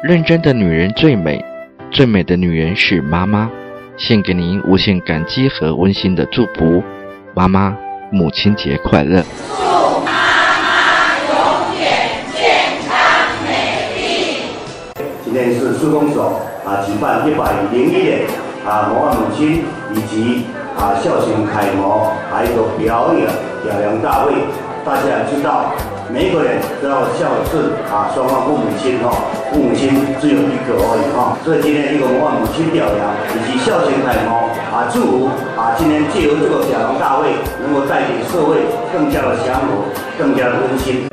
认真的女人最美，最美的女人是妈妈。献给您无限感激和温馨的祝福，妈妈，母亲节快乐！祝妈妈永远健康美丽。今天是市公所举办101年模范母亲以及孝行楷模还有表演表扬大会。大家知道，每一个人都要孝顺双方父母亲父母亲只有一个而已所以今天这个模范母亲表扬以及孝行楷模祝福今天借由这个表扬大会，能够带给社会更加的祥和，更加的温馨。